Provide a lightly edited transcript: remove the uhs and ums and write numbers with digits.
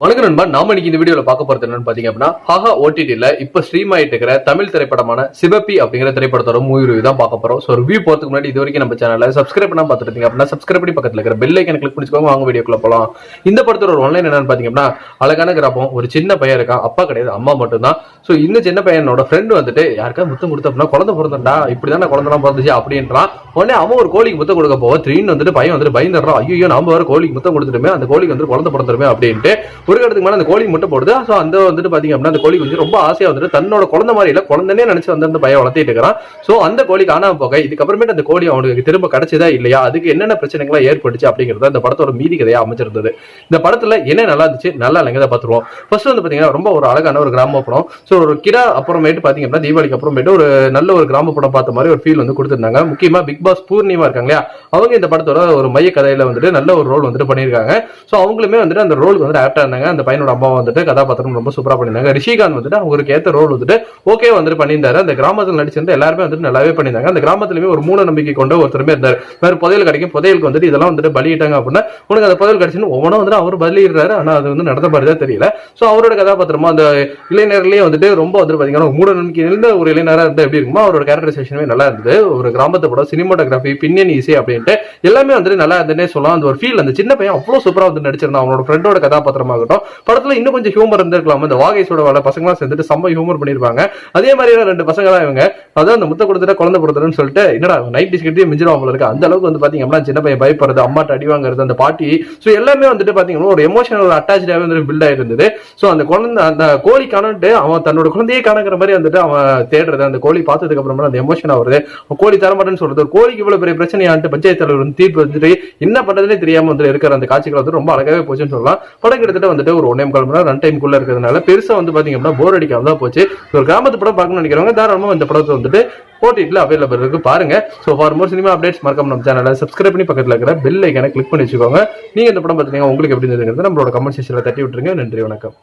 வணக்கம் நண்பா. நாம இன்னைக்கு இந்த வீடியோல பார்க்க போறது என்னன்னு பாத்தீங்க அப்படின்னா, ஹாஹா ஓடிடில இப்ப ஸ்ட்ரீம் ஆயிட்டு இருக்கிற தமிழ் திரைப்படமான சிவப்பி அப்படிங்கிற திரைப்படத்தோட மூவி ரிவ்யூ தான் பார்க்க போறோம். சோ ரிவ்யூ போறதுக்கு முன்னாடி இது வரைக்கும் நம்ம சேனலை சப்ஸ்கிரைப் பண்ணாம பார்த்துட்டு இருக்கீங்க அப்படின்னா சப்ஸ்கிரைப் பண்ணி பக்கத்துல இருக்கிற பெல் ஐக்கனை கிளிக் பண்ணிக்கோங்க. வாங்க வீடியோக்குள்ள போலாம். இந்த படத்தோட ஒரு ஒன்லைன் என்னன்னு பாத்தீங்க அப்படின்னா, அழகான கிராமம், ஒரு சின்ன பையன் இருக்கான், அப்பா கிடையாது, அம்மா மட்டும் தான். சோ இந்த சின்ன பையனோட ஃப்ரெண்ட் வந்துட்டு யாருக்கா முத்தம் கொடுத்த அப்படின்னா குழந்தை பிறந்தா இப்படிதான் குழந்தைலாம் பிறந்துச்சு அப்படின்றான். உடனே அவன் ஒரு கோழிக்கு முத்தம் கொடுக்க போவோம். த்ரீன்னு வந்துட்டு பையன் வந்துட்டு பயந்துடுறான். ஐயோ நாம வேற கோழிக்கு முத்தம் கொடுத்துட்டுமே, அந்த கோழிக்கு வந்து குழந்தை பிறந்துருமே அப்படின்ட்டு ஒரு இடத்துக்கு மேல அந்த கோழி முட்டை போடுது. சோ அந்த வந்துட்டு பாத்தீங்க அப்படின்னா அந்த கோழி கொஞ்சம் ரொம்ப ஆசையா வந்துட்டு தன்னோட குழந்தை மாதிரி இல்ல குழந்தைனே நினைச்சு வந்து அந்த பையன் வளர்த்திட்டு இருக்கிறான். சோ அந்த கோழி காணாம போக இதுக்கப்புறமேட்டு அந்த கோழி அவனுக்கு திரும்ப கிடைச்சதா இல்லையா, அதுக்கு என்னென்ன பிரச்சனைகளா ஏற்பட்டுச்சு அப்படிங்கறத இந்த படத்தோட மீதி கதையா அமைச்சிருந்தது. இந்த படத்துல என்ன நல்லா இருந்துச்சு நல்லா இல்லைங்க பாத்துருவோம். ஃபர்ஸ்ட் வந்து பாத்தீங்கன்னா ரொம்ப ஒரு அழகான ஒரு கிராம படம். சோ ஒரு கிடா அப்புறமேட்டு பாத்தீங்க அப்படின்னா தீபாவளிக்கு அப்புறமேட்டு ஒரு நல்ல ஒரு கிராம படம் பார்த்த மாதிரி ஒரு ஃபீல் வந்து கொடுத்திருந்தாங்க. முக்கியமா பிக் பாஸ் பூர்ணிமா இருக்காங்க இல்லையா, அவங்க இந்த படத்தோட ஒரு மைய கதையில வந்துட்டு நல்ல ஒரு ரோல் வந்துட்டு பண்ணியிருக்காங்க. சோ அவங்களுமே வந்துட்டு அந்த ரோலுக்கு வந்து ஆப்டா இருந்தாங்க. அந்த பையனோட அம்மா வந்துட்டு கதாபாத்திரம் ரொம்ப சூப்பரா பண்ணியிருந்தாங்க. ரிஷிகாந்த் வந்துட்டு அவங்களுக்கு ஏத்த ரோல் வந்துட்டு ஓகே வந்துட்டு பண்ணியிருந்தாரு. அந்த கிராமத்தில் நடிச்சிருந்த எல்லாருமே வந்துட்டு நல்லாவே பண்ணியிருந்தாங்க. அந்த கிராமத்திலுமே ஒரு மூட நம்பிக்கை கொண்ட ஒருத்தருமே இருந்தார். வேற புதையல் கிடைக்கும், புதையலுக்கு வந்துட்டு இதெல்லாம் வந்துட்டு பலியிட்டாங்க அப்படின்னா உனக்கு அந்த புதையல் கிடைச்சுன்னு ஒவ்வொன்றும் வந்துட்டு அவர் பலியிடுறாரு. ஆனா அது வந்து நடந்த மாதிரிதான் தெரியல. சோ அவரோட கதாபாத்திரமா அந்த இளைஞர்லயே வந்துட்டு ரொம்ப வந்துட்டு பாத்தீங்கன்னா மூட நம்பிக்கை இருந்த ஒரு இளைஞரா இருந்தா எப்படி இருக்குமோ அவரோட கேரக்டரைசேஷனுமே நல்லா இருந்தது. ஒரு கிராமத்தை படம், சினிமாட்டோகிராஃபி, பின்னணி இசை அப்படின்ட்டு எல்லாமே வந்துட்டு நல்லா இருந்தே சொல்லலாம். அந்த ஒரு ஃபீல் அந்த சின்ன பையன் அவ்வளவு சூப்பரா வந்து நடிச்சிருந்தான். அவனோட ஃப்ரெண்டோட கதாபாத்திரமாகட்டும் படத்துல இன்னும் கொஞ்சம் ஹியூமர் இருந்திருக்கலாம். இந்த வாகைசோட வர பசங்களாம் சேர்ந்துட்டு செம்ம ஹியூமர் பண்ணிருப்பாங்க. அதே மாதிரி ரெண்டு பசங்க தான் இவங்க. அதான் அந்த முத்த கொடுத்துட்டு குழந்தை கொடுத்துருன்னு சொல்லிட்டு என்னடா நைட் டிஸ்கெட்டே மிஞ்சிடும் இருக்கு. அந்த அளவுக்கு வந்து பாத்தீங்க அப்படின்னா சின்ன பையன் பயப்படுறது, அம்மாட்ட அடி வாங்குறது, அந்த பாட்டி, சோ எல்லாமே வந்துட்டு பாத்தீங்கன்னா ஒரு எமோஷனல் அட்டாச்சாவே வந்து பில்ட் ஆயிருந்தது. சோ அந்த குழந்தை அந்த கோழி காணட்டு அவன் தன்னோட குழந்தையே காணக்கிற மாதிரி வந்துட்டு அவன் தேடுறது, அந்த கோழி பார்த்ததுக்கு அப்புறமா அந்த எமோஷன் ஆகுறது, கோழி தரமாட்டேன்னு சொல்றது, ஒரு கோழிக்கு இவ்வளவு பெரிய பிரச்சனையான்ட்டு பஞ்சாயத்து தலைவர் வந்து தீர்ப்பு வந்துட்டு என்ன பண்றதுனே தெரியாம வந்து இருக்கிற அந்த காட்சிகள் வந்து ரொம்ப அழகாவே போச்சுன்னு சொல்லலாம். படம் கிட்டத்தட்ட வந்துட்டு ஒரு 1.25 மணி நேரம் ரன் டைம்குள்ள இருக்கிறதுனால பெருசா வந்து பாத்தீங்க அப்படின்னா போர் அடிக்காம தான் போச்சு. ஒரு கிராமத்து படம் பார்க்கணும்னு நினைக்கிறவங்க தாராளமா இந்த படத்தை வந்துட்டு ஓடிடில அவைலபிள் இருக்கு, பாருங்க. So for more cinema updates மறக்காம நம்ம சேனலை சப்ஸ்கிரைப் பண்ணி பக்கத்துல இருக்கிற பெல் ஐகானை கிளிக் பண்ணி வச்சுக்கோங்க. நீங்க இந்த படம் பார்த்தீங்கன்னா உங்களுக்கு எப்படி இருந்ததுங்கிறது நம்மளோட கமெண்ட் செக்ஷன்ல தட்டி விட்டுருங்க. நன்றி, வணக்கம்.